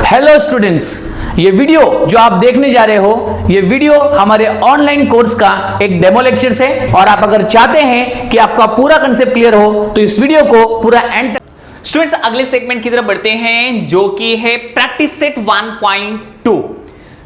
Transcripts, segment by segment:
Hello students, ये video जो आप देखने जा रहे हो ये वीडियो हमारे ऑनलाइन कोर्स का एक डेमो लेक्चर है और आप अगर चाहते हैं कि आपका पूरा कंसेप्ट क्लियर हो तो इस वीडियो को पूरा एंड। स्टूडेंट्स, अगले सेगमेंट की तरफ बढ़ते हैं जो कि है प्रैक्टिस सेट 1.2।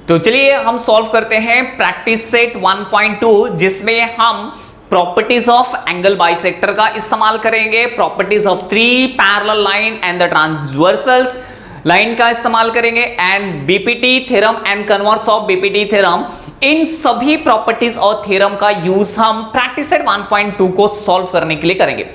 तो चलिए हम सॉल्व करते हैं प्रैक्टिस सेट 1.2, जिसमें हम प्रॉपर्टीज ऑफ एंगल बाइसेक्टर का इस्तेमाल करेंगे, properties of three parallel line and the transversals line का इस्तेमाल करेंगे and BPT theorem and converse of BPT theorem. इन सभी प्रॉपर्टीज और थ्योरम का यूज हम प्रैक्टिस सेट 1.2 को सॉल्व करने के लिए करेंगे।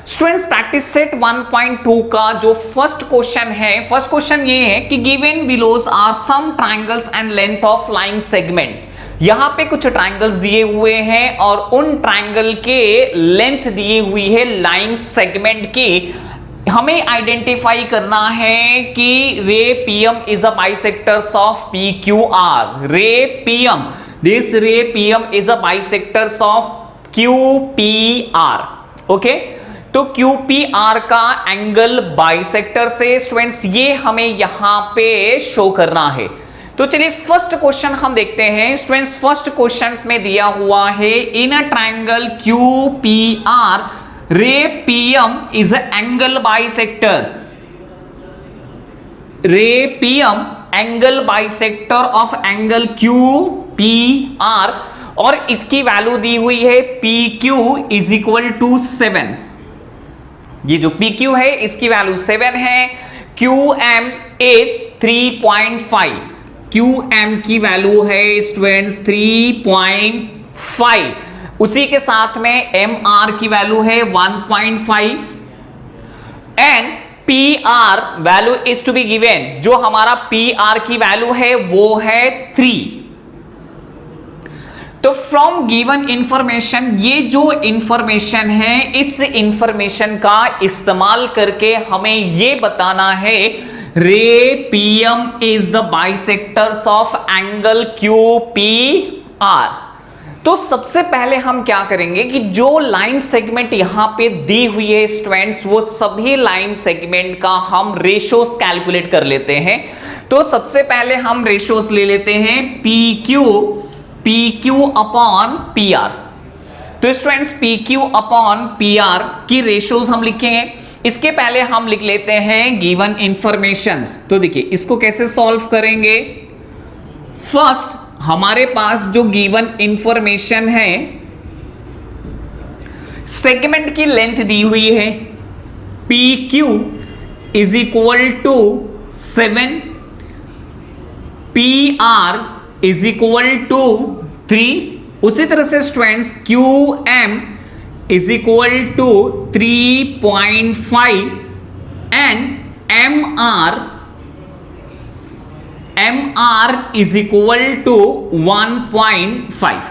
स्टूडेंट्स, प्रैक्टिस सेट 1.2 का जो फर्स्ट क्वेश्चन ये है कि given below's are some triangles and length of line segment. यहां पे कुछ ट्रायंगल्स दिए हुए हैं और उन ट्रायंगल के लेंथ दिए हुई है लाइन सेगमेंट की। हमें आइडेंटिफाई करना है कि रे PM is a bisectors of P Q R. Ray PM, this रे PM is a bisectors of Q P are. Okay, तो क्यू पी आर का एंगल बाइसेक्टर से स्टूडेंट्स ये हमें यहां पे शो करना है। तो चलिए फर्स्ट क्वेश्चन हम देखते हैं। स्टूडेंट्स, फर्स्ट क्वेश्चन में दिया हुआ है in a triangle Q P R ray PM is angle bisector. Ray PM angle bisector of angle Q P R और इसकी वैल्यू दी हुई है P Q is equal to 7। ये जो पी क्यू है इसकी वैल्यू 7 है। Q M is 3.5। Q M की वैल्यू है स्टूडेंट्स 3.5। उसी के साथ में एम आर की वैल्यू है 1.5 and P R value is to be given. जो हमारा पी आर की वैल्यू है वो है 3। तो फ्रॉम गिवन इंफॉर्मेशन, ये जो इंफॉर्मेशन है इस इंफॉर्मेशन का इस्तेमाल करके हमें ये बताना है रे PM is the bisectors of angle Q P R. तो सबसे पहले हम क्या करेंगे कि जो लाइन सेगमेंट यहां पे दी हुई है स्टूडेंट्स, वो सभी लाइन सेगमेंट का हम रेशियोज कैलकुलेट कर लेते हैं। तो सबसे पहले हम रेशियोज ले लेते हैं P Q upon P R. तो students, P Q upon P R की रेशियोज हम लिखेंगे। इसके पहले हम लिख लेते हैं गिवन इंफॉर्मेशंस। तो देखिए इसको कैसे सॉल्व करेंगे। फर्स्ट हमारे पास जो गिवन इंफॉर्मेशन है, सेगमेंट की लेंथ दी हुई है P Q is equal to 7, P R is equal to 3। उसी तरह से students Q M is equal to 3.5 and M R is equal to 1.5।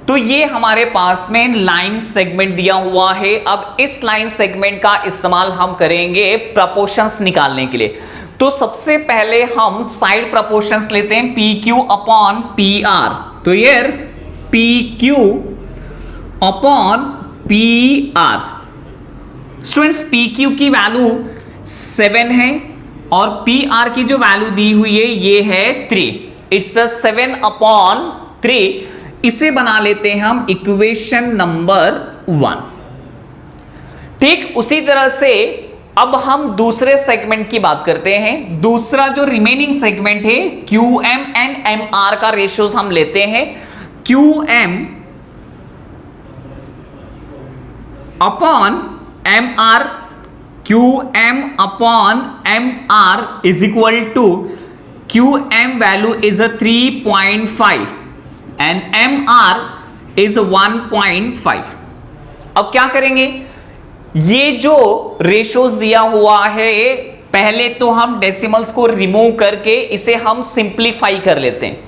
तो ये हमारे पास में लाइन सेगमेंट दिया हुआ है। अब इस लाइन सेगमेंट का इस्तेमाल हम करेंगे प्रपोर्शंस निकालने के लिए। तो सबसे पहले हम साइड प्रपोर्शंस लेते हैं P Q upon P R. तो ये P Q upon P are. Students, P Q की वैल्यू 7 है और पी आर की जो वैल्यू दी हुई है ये है 3। It's 7 upon 3। इसे बना लेते हैं हम इक्वेशन नंबर 1। ठीक उसी तरह से अब हम दूसरे सेगमेंट की बात करते हैं। दूसरा जो रिमेनिंग सेगमेंट है Q M and M R का रेशियोज हम लेते हैं। Q M upon M R, Q M upon M R is equal to Q M value is 3.5 and M R is 1.5। अब क्या करेंगे, ये जो रेशियोज दिया हुआ है पहले तो हम डेसिमल्स को रिमूव करके इसे हम सिंप्लीफाई कर लेते हैं।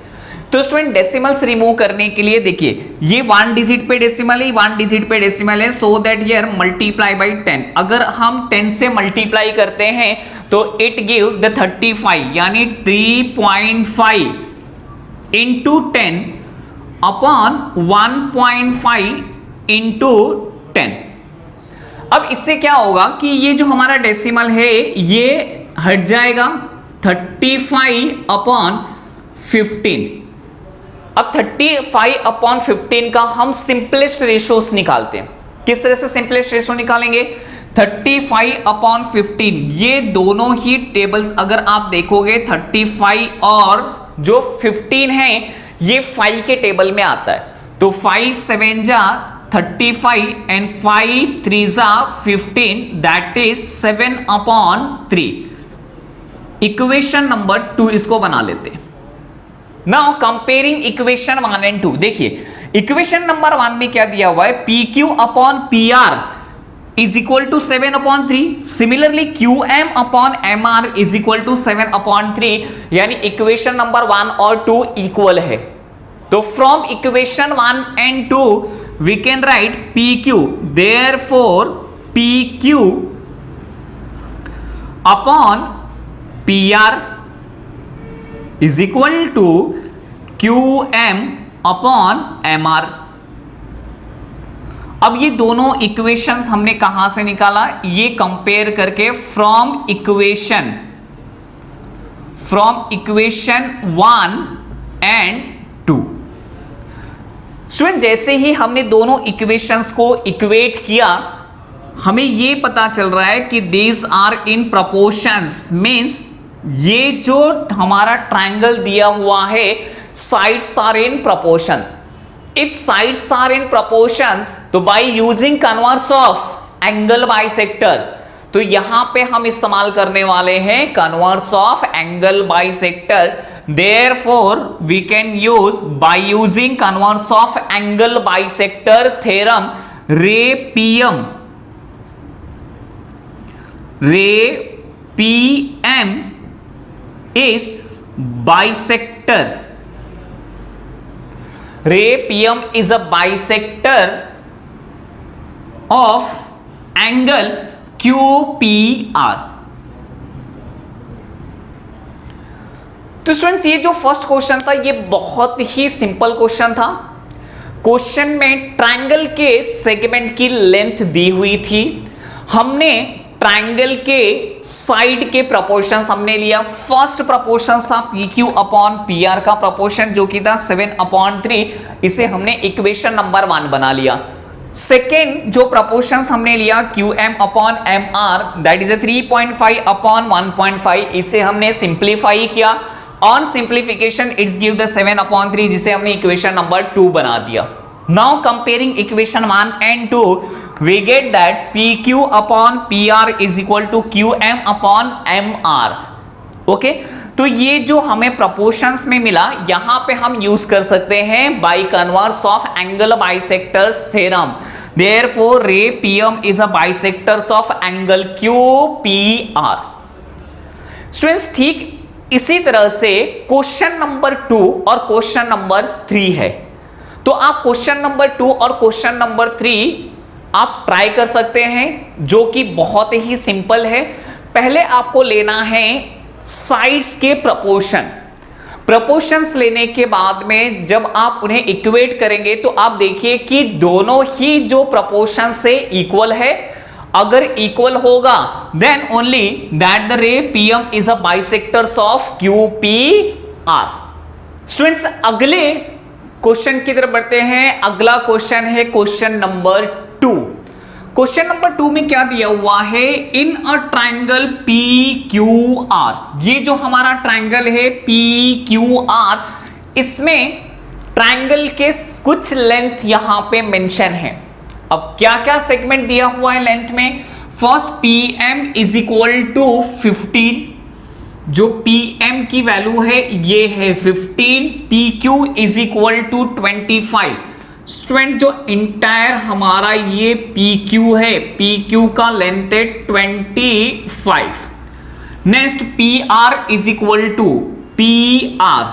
तो स्टूडेंट, डेसिमल्स रिमूव करने के लिए देखिए ये 1 डिजिट पे डेसिमल है, 1 डिजिट पे डेसिमल है, so that here multiply by 10। अगर हम 10 से मल्टीप्लाई करते हैं तो इट गिव द 35, यानी 3.5 इंटू 10 अपॉन 1.5 इंटू 10। अब इससे क्या होगा कि ये जो हमारा डेसिमल है ये हट जाएगा 35/15। अब 35/15 का हम सिंपलेस्ट रेशियोस निकालते हैं। किस तरह से सिंपलेस्ट रेशियो निकालेंगे? 35/15, ये दोनों ही टेबल्स अगर आप देखोगे 35 और जो 15 है ये 5 के टेबल में आता है। तो 5 7 जा 35 एंड 5 3 जा 15, दैट इज 7/3। इक्वेशन नंबर 2 इसको बना लेते हैं। नाउ कंपेयरिंग इक्वेशन 1 एंड 2, देखिए इक्वेशन नंबर 1 में क्या दिया हुआ है? PQ/PR is equal to 7/3। Similarly QM/MR is equal to 7/3, यानी इक्वेशन नंबर 1 और 2 इक्वल है। तो from equation 1 and 2 we can write PQ, therefore PQ/PR is equal to QM/MR। अब ये दोनों इक्वेशंस हमने कहां से निकाला? ये कंपेयर करके फ्रॉम इक्वेशन 1 एंड 2। स्टूडेंट, जैसे ही हमने दोनों इक्वेशंस को इक्वेट किया, हमें ये पता चल रहा है कि these are in proportions, means ये जो हमारा ट्रायंगल दिया हुआ है sides are in proportions. If sides are in proportions, तो by using converse of angle bisector, तो यहां पे हम इस्तेमाल करने वाले हैं converse of angle bisector. Therefore we can use by using converse of angle bisector theorem, ray PM is bisector. Ray PM is a bisector of angle QPR. तो students, ये जो फर्स्ट क्वेश्चन था ये बहुत ही सिंपल क्वेश्चन था। Question में triangle के segment की लेंथ दी हुई थी, हमने ट्रायंगल के साइड के प्रोपोर्शंस हमने लिया। फर्स्ट प्रोपोर्शन था PQ/PR का प्रोपोर्शन जो कि था 7/3, इसे हमने इक्वेशन नंबर 1 बना लिया। सेकेंड जो प्रोपोर्शंस हमने लिया QM/MR, दैट इज 3.5/1.5, इसे हमने सिंप्लीफाई किया। On simplification it's give the 7/3, जिसे हमने इक्वेशन नंबर 2 बना दिया। Now comparing equation 1 and 2, we get that PQ/PR is equal to QM/MR. Okay? तो ये जो हमें proportions में मिला, यहां पे हम यूज कर सकते हैं by converse of angle bisectors theorem. Therefore, ray PM is a bisectors of angle QPR. Students, ठीक इसी तरह से क्वेश्चन नंबर 2 और क्वेश्चन नंबर 3 है। तो आप क्वेश्चन नंबर 2 और क्वेश्चन नंबर 3 आप ट्राई कर सकते हैं, जो कि बहुत ही सिंपल है। पहले आपको लेना है साइड्स के प्रोपोर्शंस लेने के बाद में जब आप उन्हें इक्वेट करेंगे तो आप देखिए कि दोनों ही जो प्रोपोर्शन से इक्वल है। अगर इक्वल होगा then only that the ray PM is a bisectors of QPR। Students, अगले क्वेश्चन की तरफ बढ़ते हैं। अगला क्वेश्चन है क्वेश्चन नंबर 2। क्वेश्चन नंबर 2 में क्या दिया हुआ है? इन अ ट्रायंगल PQR, ये जो हमारा ट्रायंगल है PQR, इसमें ट्रायंगल के कुछ लेंथ यहां पे मेंशन है। अब क्या क्या सेगमेंट दिया हुआ है लेंथ में? First PM is equal to 15, जो PM की वैल्यू है ये है 15। PQ is equal to 25। Student, जो इंटायर हमारा ये PQ है, PQ का लेंथ है 25। Next PR is equal to PR,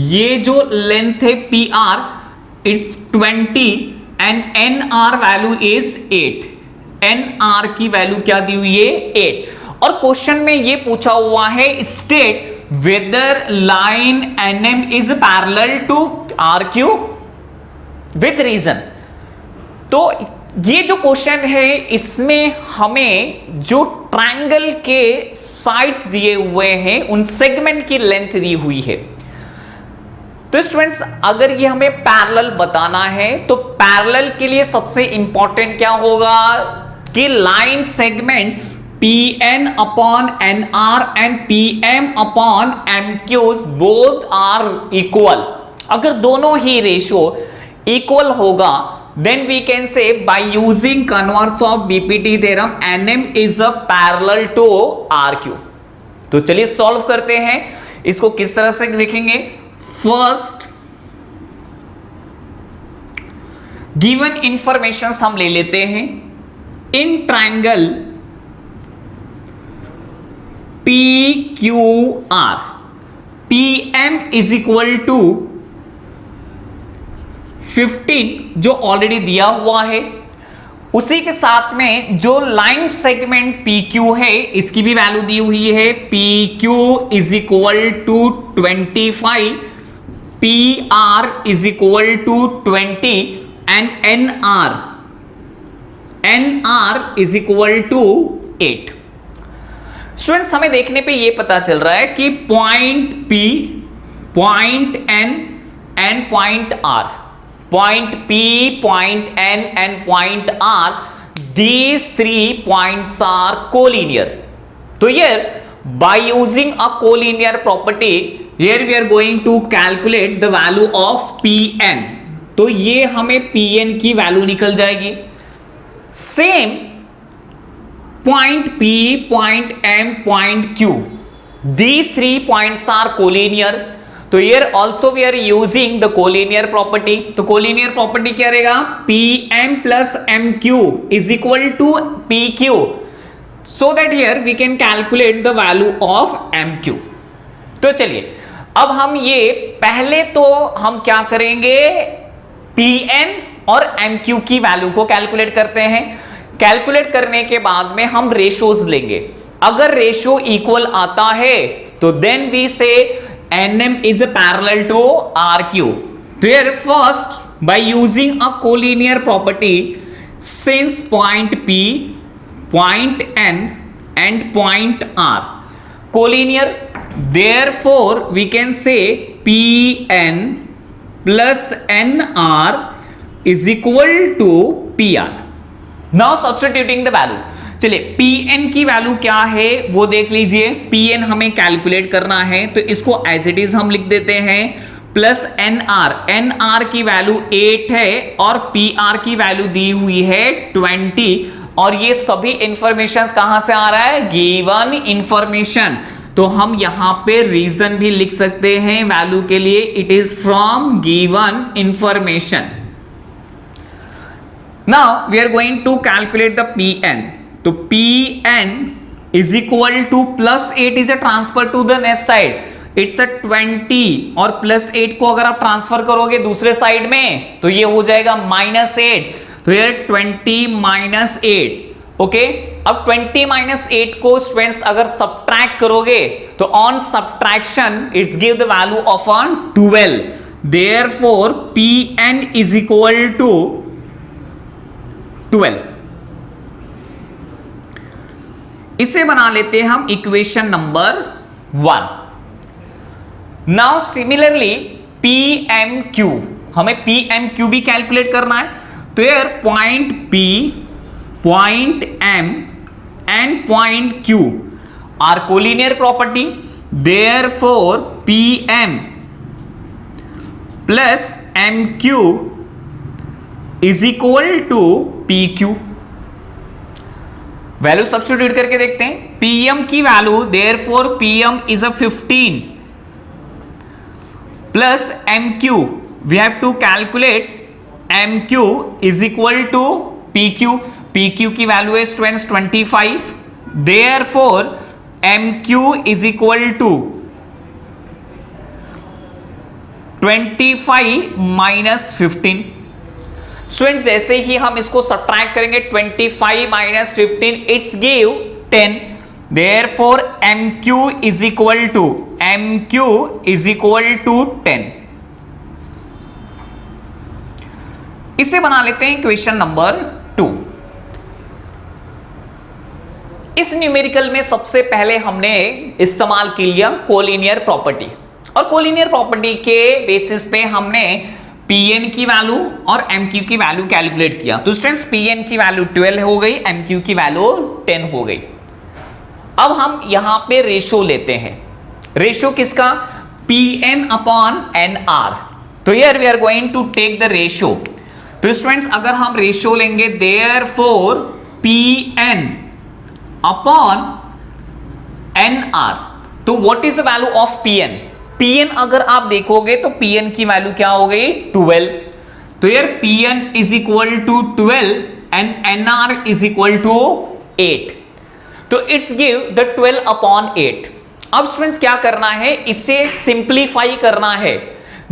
ये जो लेंथ है PR is 20 and NR value is 8। NR की वैल्यू क्या दी हुई है? 8। और क्वेश्चन में ये पूछा हुआ है state whether line NM is parallel to RQ with reason. तो ये जो क्वेश्चन है इसमें हमें जो ट्रायंगल के साइड्स दिए हुए हैं उन सेगमेंट की लेंथ दी हुई है। तो स्टूडेंट्स अगर ये हमें पैरेलल बताना है तो पैरेलल के लिए सबसे इंपॉर्टेंट क्या होगा कि line segment Pn upon Nr and Pm upon MQs both are equal। अगर दोनों ही रेशियो इक्वल होगा then we can say by using converse of BPT theorem Nm is a parallel to RQ। तो चलिए solve करते हैं इसको। किस तरह से लिखेंगे? फर्स्ट गिवन इंफॉर्मेशन हम ले लेते हैं। In triangle PQR PM is equal to 15 जो ऑलरेडी दिया हुआ है, उसी के साथ में जो लाइन सेगमेंट PQ है इसकी भी वैल्यू दी हुई है। PQ is equal to 25, PR is equal to 20 and NR is equal to 8। Students हमें देखने पे ये पता चल रहा है कि point P, point N and point R, point P, point N and point R, these 3 points are collinear। तो here by using a collinear property here we are going to calculate the value of Pn। तो ये हमें Pn की value निकल जाएगी। Same point P, point M, point Q, these 3 points are collinear। तो here also we are using the collinear property। तो collinear property क्या रहेगा? PM plus MQ is equal to PQ, so that here we can calculate the value of MQ। तो चलिए अब हम ये पहले तो हम क्या करेंगे, Pn और MQ की वैल्यू को कैलकुलेट करते हैं। कैलकुलेट करने के बाद में हम रेशियोज लेंगे। अगर रेशियो इक्वल आता है तो देन वी से Nm is a parallel to RQ। तो here first by using a collinear property, since point P, point N and point R collinear, therefore we can say Pn plus Nr is equal to PR। Now substituting the value. चलिए Pn की value क्या है वो देख लीजिए। Pn हमें calculate करना है तो इसको एज इट इज हम लिख देते हैं प्लस Nr की वैल्यू 8 है और PR की वैल्यू दी हुई है 20। और ये सभी इंफॉर्मेशन कहां से आ रहा है? Given information. तो हम यहां पे रीजन भी लिख सकते हैं वैल्यू के लिए, it is from given information. Now we are going to calculate the Pn। तो Pn is equal to plus 8 is a transfer to the next side, it's a 20 और plus 8 को अगर आप ट्रांसफर करोगे दूसरे साइड में तो ये हो जाएगा -8। तो ये 20 minus 8। ओके, अब 20 minus 8 को स्टूडेंट्स अगर सब्ट्रैक्ट करोगे तो on subtraction it's give the value of 12। Therefore Pn is equal to 12। इसे बना लेते हैं हम equation number 1। Now similarly PMQ, हमें PMQ भी कैलकुलेट करना है। तो यार point P, point M and point Q are collinear property. Therefore PM plus MQ is equal to PQ। Value substitute करके देखते हैं। PM की value therefore PM is a 15 plus MQ we have to calculate MQ is equal to PQ। PQ की value है students 25। Therefore MQ is equal to 25 minus 15। Students जैसे ही हम इसको सब्ट्रैक्ट करेंगे 25 minus 15 it's give 10। Therefore MQ is equal to 10। इसे बना लेते हैं इक्वेशन नंबर 2। इस न्यूमेरिकल में सबसे पहले हमने इस्तेमाल किया कोलिनियर प्रॉपर्टी, और कोलिनियर प्रॉपर्टी के बेसिस पे हमने Pn की वैल्यू और Mq की वैल्यू कैलकुलेट किया। तो स्टूडेंट्स Pn की वैल्यू 12 हो गई, Mq की वैल्यू 10 हो गई। अब हम यहां पे रेशो लेते हैं। रेशो किसका? Pn upon Nr। तो here we are going to take the ratio. तो स्टूडेंट्स अगर हम रेशो लेंगे देयरफॉर Pn अपॉन Nr, तो what is the value of Pn? Pn अगर आप देखोगे तो Pn की वैल्यू क्या हो गई? 12। तो यार Pn is equal to 12 and Nr is equal to 8। तो इट्स गिव द 12 अपॉन 8। अब स्टूडेंट्स क्या करना है? इसे सिंप्लीफाई करना है।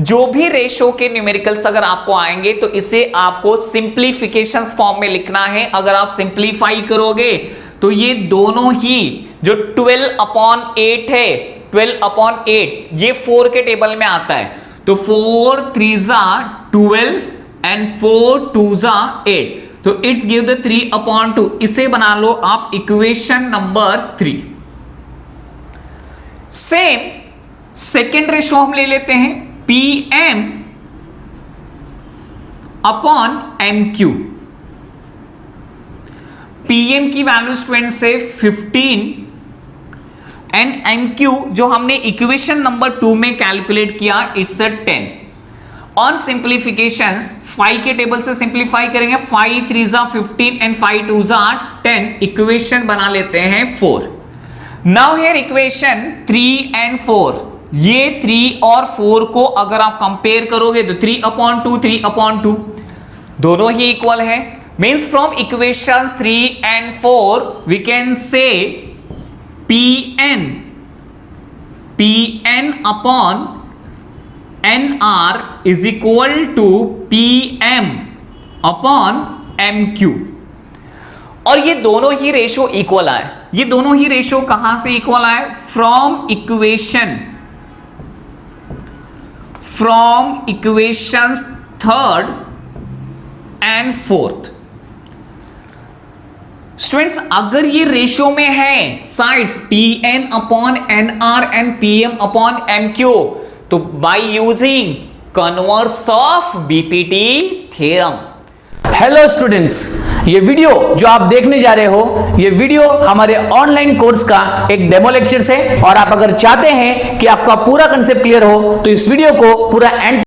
जो भी रेशो के न्यूमेरिकल्स अगर आपको आएंगे तो इसे आपको सिंप्लीफिकेशन फॉर्म में लिखना है। अगर आप सिंप्लीफाई करोगे तो ये दोनों ही जो 12 अपॉन 8 है, 12 अपॉन 8 ये 4 के टेबल में आता है। तो 4 3 जा 12 एंड 4 2 जा 8। तो इट्स गिव द 3 अपॉन 2। इसे बना लो आप equation number 3। Same second ratio हम ले लेते हैं Pm अपॉन Mq। Pm की वैल्यू स्टूडेंट से 15 एंड Mq जो हमने इक्वेशन नंबर 2 में कैलकुलेट किया इट्स 10। ऑन सिंप्लीफिकेशंस 5 के टेबल से सिंप्लीफाई करेंगे। 5 3 जा 15 एंड 5 2 जा 10। इक्वेशन बना लेते हैं 4। नाउ हियर इक्वेशन 3 एंड 4, ये 3 और 4 को अगर आप कंपेयर करोगे तो 3 अपॉन 2 3 अपॉन 2 दोनों ही इक्वल है। Means from equations 3 and 4 we can say Pn upon Nr is equal to Pm upon Mq। और ये दोनों ही रेशो इक्वल आए। ये दोनों ही रेशो कहां से इक्वल आए? From equations 3rd and 4th। Students अगर ये रेशो में है sides Pn upon Nr and Pm upon Mq, तो by using converse of BPT theorem. Hello students, ये वीडियो जो आप देखने जा रहे हो ये वीडियो हमारे ऑनलाइन कोर्स का एक डेमो लेक्चर है। और आप अगर चाहते हैं कि आपका पूरा कंसेप्ट क्लियर हो तो इस वीडियो को पूरा एंड